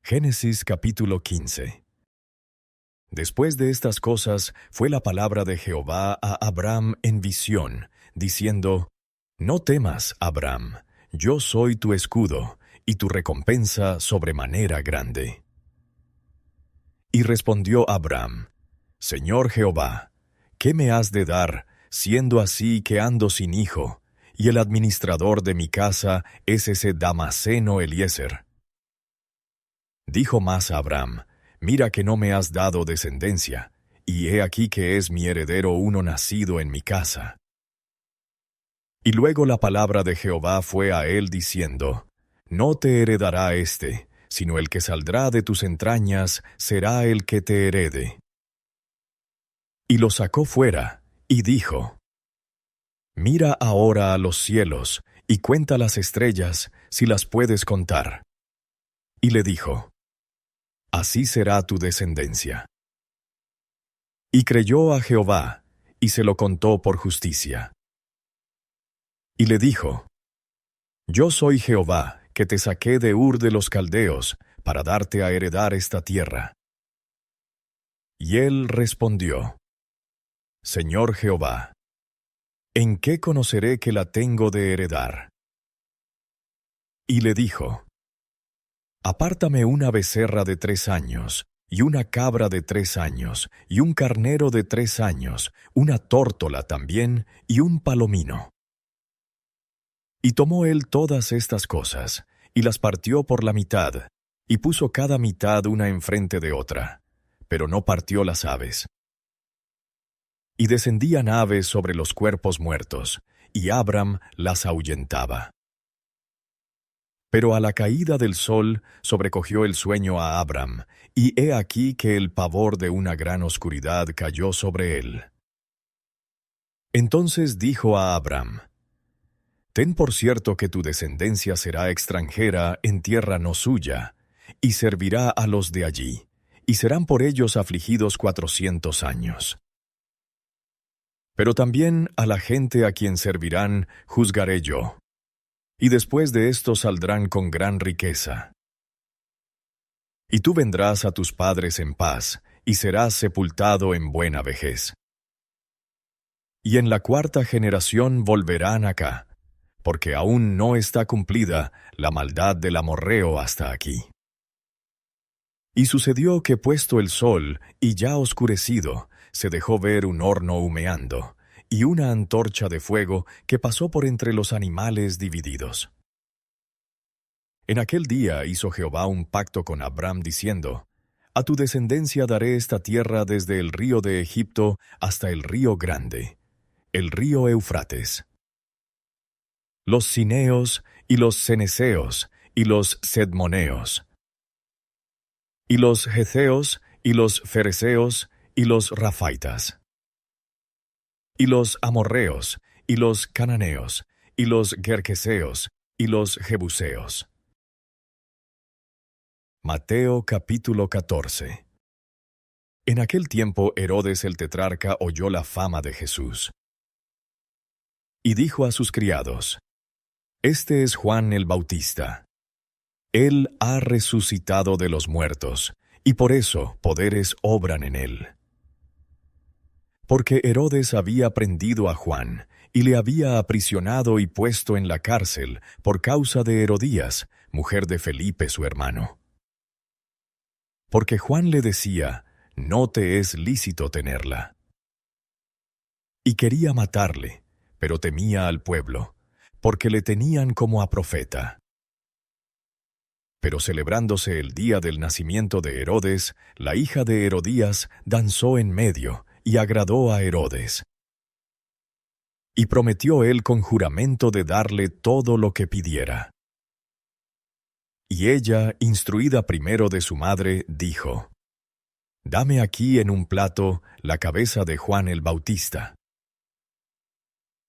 Génesis capítulo 15. Después de estas cosas fue la palabra de Jehová a Abram en visión, diciendo: No temas, Abram, yo soy tu escudo, y tu recompensa sobremanera grande. Y respondió Abram: Señor Jehová, ¿qué me has de dar, siendo así que ando sin hijo, y el administrador de mi casa es ese Damaseno Eliezer? Dijo más Abram: Mira que no me has dado descendencia, y he aquí que es mi heredero uno nacido en mi casa. Y luego la palabra de Jehová fue a él diciendo: No te heredará éste, sino el que saldrá de tus entrañas será el que te herede. Y lo sacó fuera, y dijo: Mira ahora a los cielos, y cuenta las estrellas, si las puedes contar. Y le dijo: Así será tu descendencia. Y creyó a Jehová, y se lo contó por justicia. Y le dijo: Yo soy Jehová, que te saqué de Ur de los Caldeos, para darte a heredar esta tierra. Y él respondió: Señor Jehová, ¿en qué conoceré que la tengo de heredar? Y le dijo: Apártame una becerra de 3 años, y una cabra de 3 años, y un carnero de 3 años, una tórtola también, y un palomino. Y tomó él todas estas cosas, y las partió por la mitad, y puso cada mitad una enfrente de otra, pero no partió las aves. Y descendían aves sobre los cuerpos muertos, y Abram las ahuyentaba. Pero a la caída del sol sobrecogió el sueño a Abram, y he aquí que el pavor de una gran oscuridad cayó sobre él. Entonces dijo a Abram: Ten por cierto que tu descendencia será extranjera en tierra no suya, y servirá a los de allí, y serán por ellos afligidos 400 años. Pero también a la gente a quien servirán juzgaré yo, y después de esto saldrán con gran riqueza. Y tú vendrás a tus padres en paz, y serás sepultado en buena vejez. Y en la 4ª generación volverán acá, porque aún no está cumplida la maldad del amorreo hasta aquí. Y sucedió que puesto el sol, y ya oscurecido, se dejó ver un horno humeando, y una antorcha de fuego que pasó por entre los animales divididos. En aquel día hizo Jehová un pacto con Abram diciendo: A tu descendencia daré esta tierra desde el río de Egipto hasta el río grande, el río Eufrates. Los cineos, y los ceneseos, y los sedmoneos, y los getheos, y los fereceos, y los rafaitas, y los amorreos, y los cananeos, y los gergeseos, y los jebuseos. Mateo capítulo 14. En aquel tiempo Herodes el tetrarca oyó la fama de Jesús. Y dijo a sus criados: Este es Juan el Bautista. Él ha resucitado de los muertos, y por eso poderes obran en él. Porque Herodes había prendido a Juan, y le había aprisionado y puesto en la cárcel por causa de Herodías, mujer de Felipe su hermano. Porque Juan le decía: No te es lícito tenerla. Y quería matarle, pero temía al pueblo, porque le tenían como a profeta. Pero celebrándose el día del nacimiento de Herodes, la hija de Herodías danzó en medio, y agradó a Herodes. Y prometió él con juramento de darle todo lo que pidiera. Y ella, instruida primero de su madre, dijo: Dame aquí en un plato la cabeza de Juan el Bautista.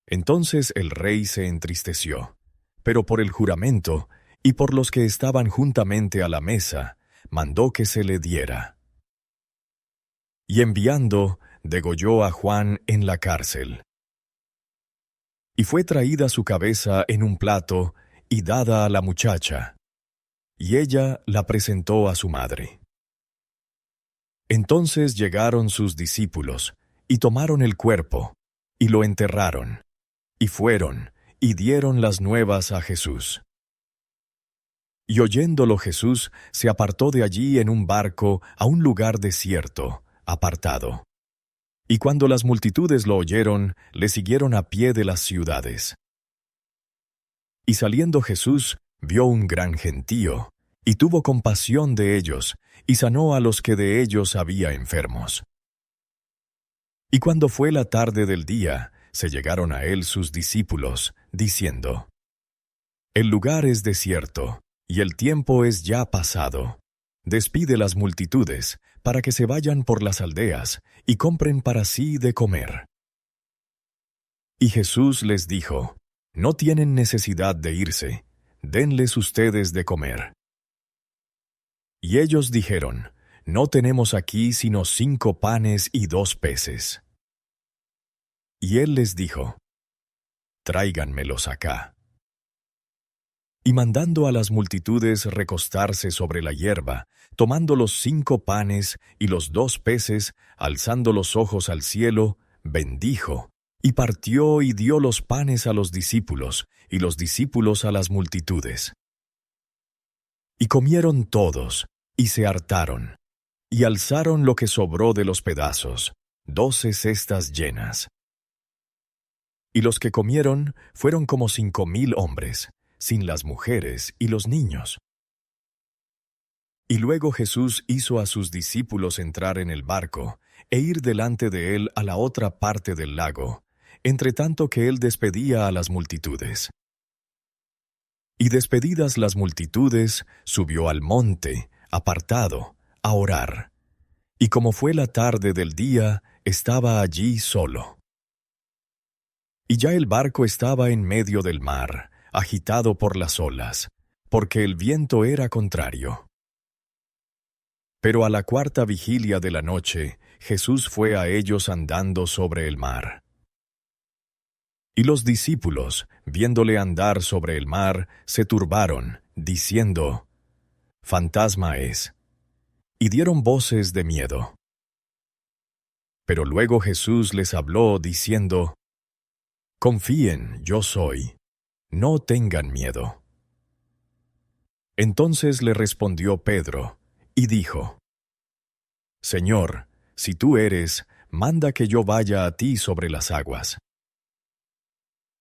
Entonces el rey se entristeció, pero por el juramento, y por los que estaban juntamente a la mesa, mandó que se le diera. Y enviando, degolló a Juan en la cárcel. Y fue traída su cabeza en un plato, y dada a la muchacha, y ella la presentó a su madre. Entonces llegaron sus discípulos, y tomaron el cuerpo, y lo enterraron, y fueron, y dieron las nuevas a Jesús. Y oyéndolo Jesús, se apartó de allí en un barco a un lugar desierto, apartado. Y cuando las multitudes lo oyeron, le siguieron a pie de las ciudades. Y saliendo Jesús, vio un gran gentío, y tuvo compasión de ellos, y sanó a los que de ellos había enfermos. Y cuando fue la tarde del día, se llegaron a él sus discípulos, diciendo: El lugar es desierto, y el tiempo es ya pasado. Despide las multitudes, para que se vayan por las aldeas, y compren para sí de comer. Y Jesús les dijo: No tienen necesidad de irse, denles ustedes de comer. Y ellos dijeron: No tenemos aquí sino 5 panes y 2 peces. Y él les dijo: Tráiganmelos acá. Y mandando a las multitudes recostarse sobre la hierba, tomando los 5 panes y los 2 peces, alzando los ojos al cielo, bendijo, y partió y dio los panes a los discípulos, y los discípulos a las multitudes. Y comieron todos, y se hartaron, y alzaron lo que sobró de los pedazos, 12 cestas llenas. Y los que comieron fueron como 5,000 hombres, sin las mujeres y los niños. Y luego Jesús hizo a sus discípulos entrar en el barco, e ir delante de él a la otra parte del lago, entre tanto que él despedía a las multitudes. Y despedidas las multitudes, subió al monte, apartado, a orar. Y como fue la tarde del día, estaba allí solo. Y ya el barco estaba en medio del mar, agitado por las olas, porque el viento era contrario. Pero a la 4ª vigilia de la noche, Jesús fue a ellos andando sobre el mar. Y los discípulos, viéndole andar sobre el mar, se turbaron, diciendo: Fantasma es. Y dieron voces de miedo. Pero luego Jesús les habló, diciendo: Confíen, yo soy. No tengan miedo. Entonces le respondió Pedro, y dijo: Señor, si tú eres, manda que yo vaya a ti sobre las aguas.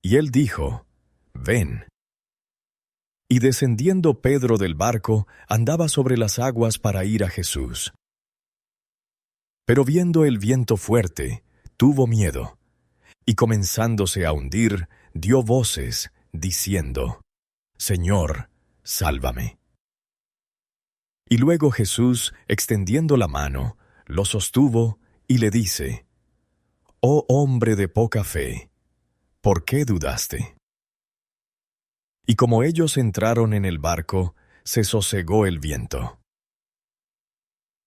Y él dijo: Ven. Y descendiendo Pedro del barco, andaba sobre las aguas para ir a Jesús. Pero viendo el viento fuerte, tuvo miedo, y comenzándose a hundir, dio voces, diciendo: Señor, sálvame. Y luego Jesús, extendiendo la mano, lo sostuvo y le dice: Oh hombre de poca fe, ¿por qué dudaste? Y como ellos entraron en el barco, se sosegó el viento.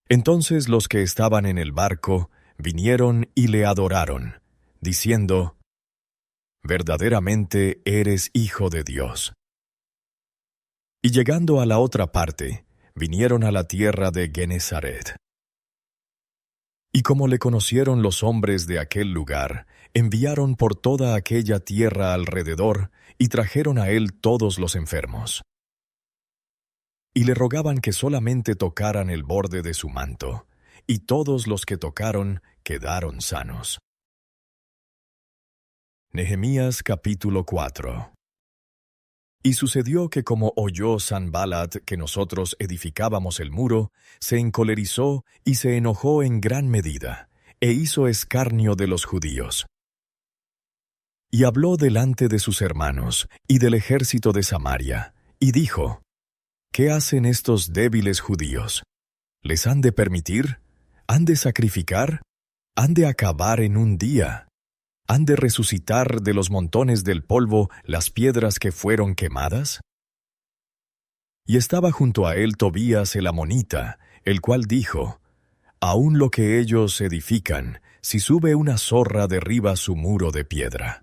Entonces los que estaban en el barco vinieron y le adoraron, diciendo: Verdaderamente eres Hijo de Dios. Y llegando a la otra parte, vinieron a la tierra de Genesaret. Y como le conocieron los hombres de aquel lugar, enviaron por toda aquella tierra alrededor, y trajeron a él todos los enfermos. Y le rogaban que solamente tocaran el borde de su manto, y todos los que tocaron quedaron sanos. Nehemías capítulo 4. Y sucedió que como oyó Sanballat que nosotros edificábamos el muro, se encolerizó y se enojó en gran medida, e hizo escarnio de los judíos. Y habló delante de sus hermanos y del ejército de Samaria, y dijo: ¿Qué hacen estos débiles judíos? ¿Les han de permitir? ¿Han de sacrificar? ¿Han de acabar en un día? ¿Han de resucitar de los montones del polvo las piedras que fueron quemadas? Y estaba junto a él Tobías el amonita, el cual dijo: Aun lo que ellos edifican, si sube una zorra derriba su muro de piedra.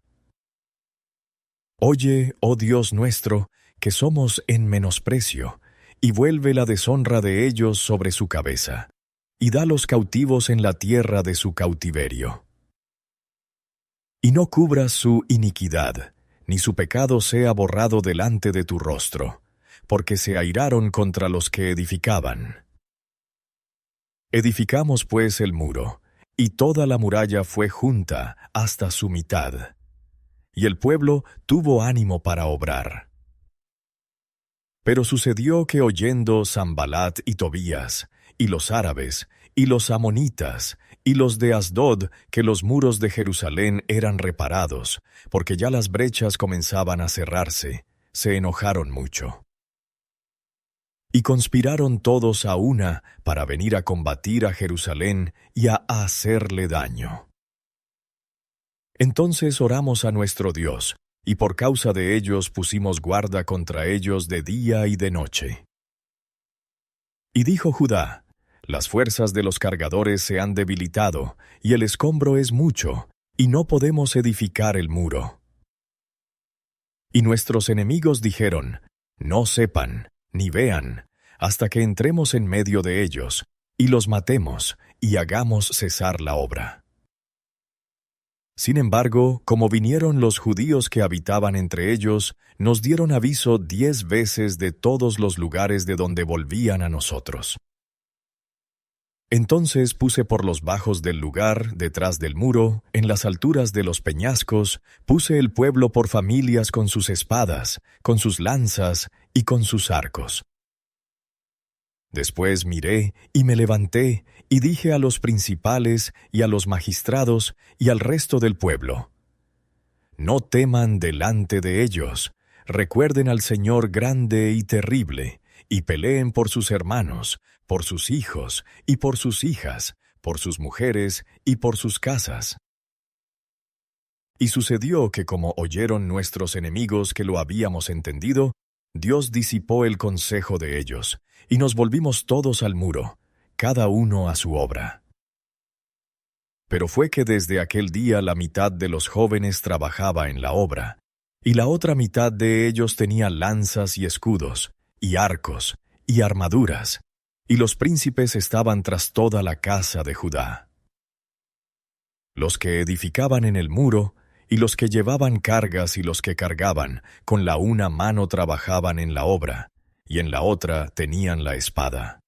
Oye, oh Dios nuestro, que somos en menosprecio, y vuelve la deshonra de ellos sobre su cabeza, y da los cautivos en la tierra de su cautiverio. Y no cubras su iniquidad, ni su pecado sea borrado delante de tu rostro, porque se airaron contra los que edificaban. Edificamos pues el muro, y toda la muralla fue junta hasta su mitad. Y el pueblo tuvo ánimo para obrar. Pero sucedió que oyendo Sanbalat y Tobías, y los árabes, y los amonitas, y los de Asdod, que los muros de Jerusalén eran reparados, porque ya las brechas comenzaban a cerrarse, se enojaron mucho. Y conspiraron todos a una para venir a combatir a Jerusalén y a hacerle daño. Entonces oramos a nuestro Dios, y por causa de ellos pusimos guarda contra ellos de día y de noche. Y dijo Judá: las fuerzas de los cargadores se han debilitado, y el escombro es mucho, y no podemos edificar el muro. Y nuestros enemigos dijeron: no sepan, ni vean, hasta que entremos en medio de ellos, y los matemos, y hagamos cesar la obra. Sin embargo, como vinieron los judíos que habitaban entre ellos, nos dieron aviso 10 veces de todos los lugares de donde volvían a nosotros. Entonces puse por los bajos del lugar, detrás del muro, en las alturas de los peñascos, puse el pueblo por familias con sus espadas, con sus lanzas y con sus arcos. Después miré y me levanté y dije a los principales y a los magistrados y al resto del pueblo: no teman delante de ellos, recuerden al Señor grande y terrible, y peleen por sus hermanos, por sus hijos y por sus hijas, por sus mujeres y por sus casas. Y sucedió que como oyeron nuestros enemigos que lo habíamos entendido, Dios disipó el consejo de ellos, y nos volvimos todos al muro, cada uno a su obra. Pero fue que desde aquel día la mitad de los jóvenes trabajaba en la obra, y la otra mitad de ellos tenía lanzas y escudos, y arcos, y armaduras, y los príncipes estaban tras toda la casa de Judá. Los que edificaban en el muro, y los que llevaban cargas y los que cargaban, con la una mano trabajaban en la obra, y en la otra tenían la espada.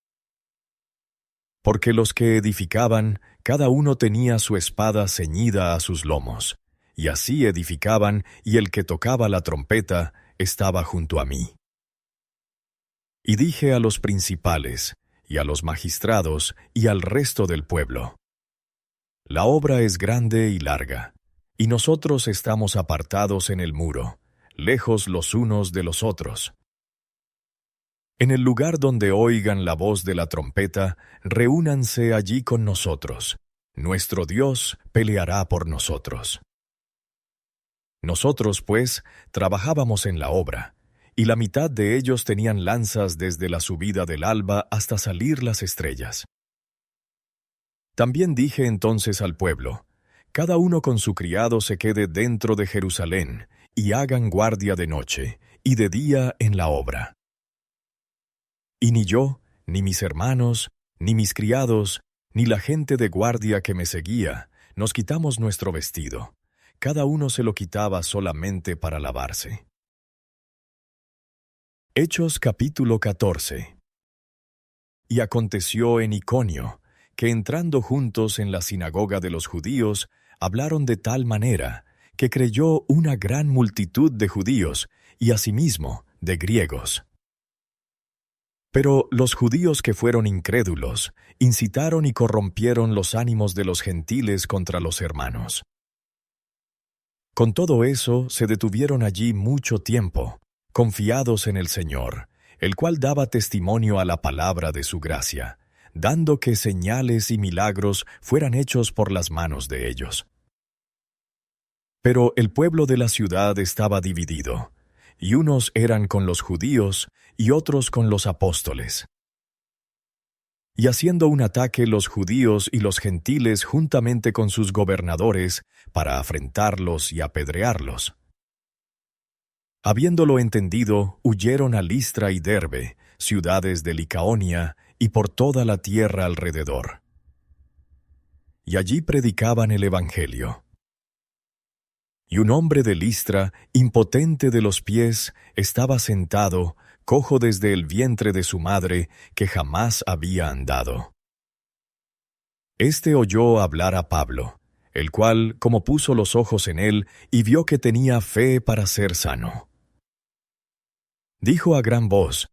Porque los que edificaban, cada uno tenía su espada ceñida a sus lomos, y así edificaban, y el que tocaba la trompeta estaba junto a mí. Y dije a los principales, y a los magistrados, y al resto del pueblo: la obra es grande y larga, y nosotros estamos apartados en el muro, lejos los unos de los otros. En el lugar donde oigan la voz de la trompeta, reúnanse allí con nosotros. Nuestro Dios peleará por nosotros. Nosotros, pues, trabajábamos en la obra, y la mitad de ellos tenían lanzas desde la subida del alba hasta salir las estrellas. También dije entonces al pueblo: cada uno con su criado se quede dentro de Jerusalén, y hagan guardia de noche, y de día en la obra. Y ni yo, ni mis hermanos, ni mis criados, ni la gente de guardia que me seguía, nos quitamos nuestro vestido. Cada uno se lo quitaba solamente para lavarse. Hechos capítulo 14. Y aconteció en Iconio, que entrando juntos en la sinagoga de los judíos, hablaron de tal manera, que creyó una gran multitud de judíos, y asimismo de griegos. Pero los judíos que fueron incrédulos, incitaron y corrompieron los ánimos de los gentiles contra los hermanos. Con todo eso, se detuvieron allí mucho tiempo, confiados en el Señor, el cual daba testimonio a la palabra de su gracia, dando que señales y milagros fueran hechos por las manos de ellos. Pero el pueblo de la ciudad estaba dividido, y unos eran con los judíos y otros con los apóstoles. Y haciendo un ataque los judíos y los gentiles juntamente con sus gobernadores para afrentarlos y apedrearlos. Habiéndolo entendido, huyeron a Listra y Derbe, ciudades de Licaonia y por toda la tierra alrededor. Y allí predicaban el Evangelio. Y un hombre de Listra, impotente de los pies, estaba sentado, cojo desde el vientre de su madre, que jamás había andado. Este oyó hablar a Pablo, el cual, como puso los ojos en él, y vio que tenía fe para ser sano, dijo a gran voz: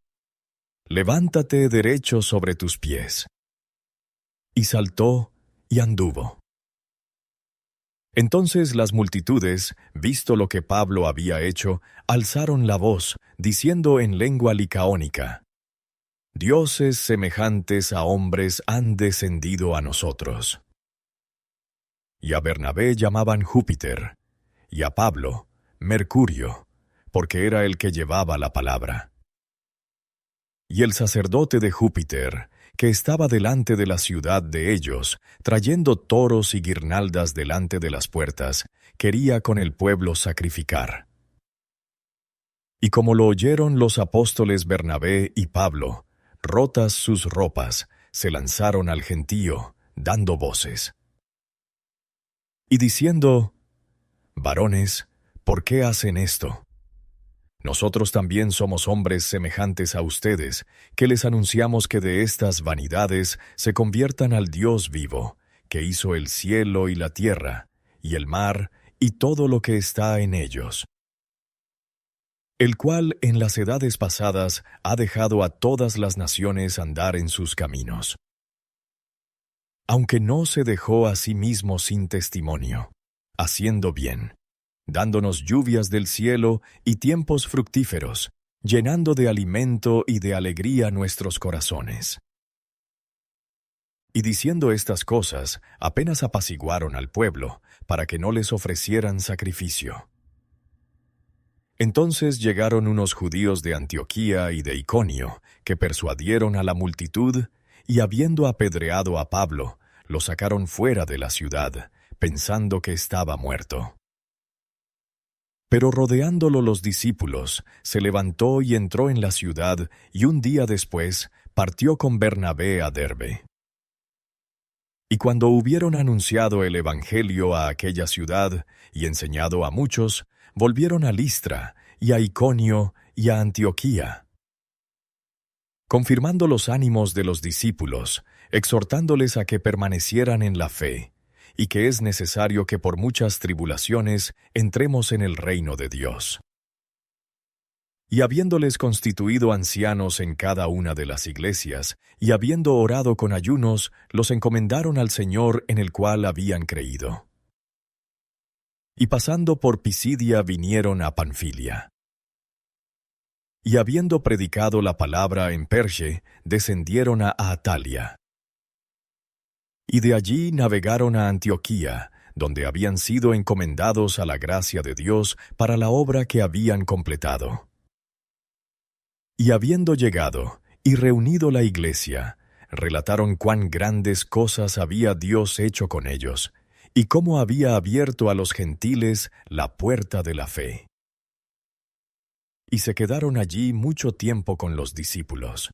«Levántate derecho sobre tus pies». Y saltó y anduvo. Entonces las multitudes, visto lo que Pablo había hecho, alzaron la voz, diciendo en lengua licaónica: «Dioses semejantes a hombres han descendido a nosotros». Y a Bernabé llamaban Júpiter, y a Pablo Mercurio, porque era el que llevaba la palabra. Y el sacerdote de Júpiter, que estaba delante de la ciudad de ellos, trayendo toros y guirnaldas delante de las puertas, quería con el pueblo sacrificar. Y como lo oyeron los apóstoles Bernabé y Pablo, rotas sus ropas, se lanzaron al gentío, dando voces. Y diciendo: «Varones, ¿por qué hacen esto? Nosotros también somos hombres semejantes a ustedes, que les anunciamos que de estas vanidades se conviertan al Dios vivo, que hizo el cielo y la tierra, y el mar, y todo lo que está en ellos, el cual en las edades pasadas ha dejado a todas las naciones andar en sus caminos, aunque no se dejó a sí mismo sin testimonio, haciendo bien, dándonos lluvias del cielo y tiempos fructíferos, llenando de alimento y de alegría nuestros corazones». Y diciendo estas cosas, apenas apaciguaron al pueblo, para que no les ofrecieran sacrificio. Entonces llegaron unos judíos de Antioquía y de Iconio, que persuadieron a la multitud, y habiendo apedreado a Pablo, lo sacaron fuera de la ciudad, pensando que estaba muerto. Pero rodeándolo los discípulos, se levantó y entró en la ciudad, y un día después partió con Bernabé a Derbe. Y cuando hubieron anunciado el Evangelio a aquella ciudad, y enseñado a muchos, volvieron a Listra, y a Iconio, y a Antioquía, confirmando los ánimos de los discípulos, exhortándoles a que permanecieran en la fe, y que es necesario que por muchas tribulaciones entremos en el reino de Dios. Y habiéndoles constituido ancianos en cada una de las iglesias, y habiendo orado con ayunos, los encomendaron al Señor en el cual habían creído. Y pasando por Pisidia vinieron a Panfilia. Y habiendo predicado la palabra en Perge, descendieron a Atalia. Y de allí navegaron a Antioquía, donde habían sido encomendados a la gracia de Dios para la obra que habían completado. Y habiendo llegado y reunido la iglesia, relataron cuán grandes cosas había Dios hecho con ellos, y cómo había abierto a los gentiles la puerta de la fe. Y se quedaron allí mucho tiempo con los discípulos.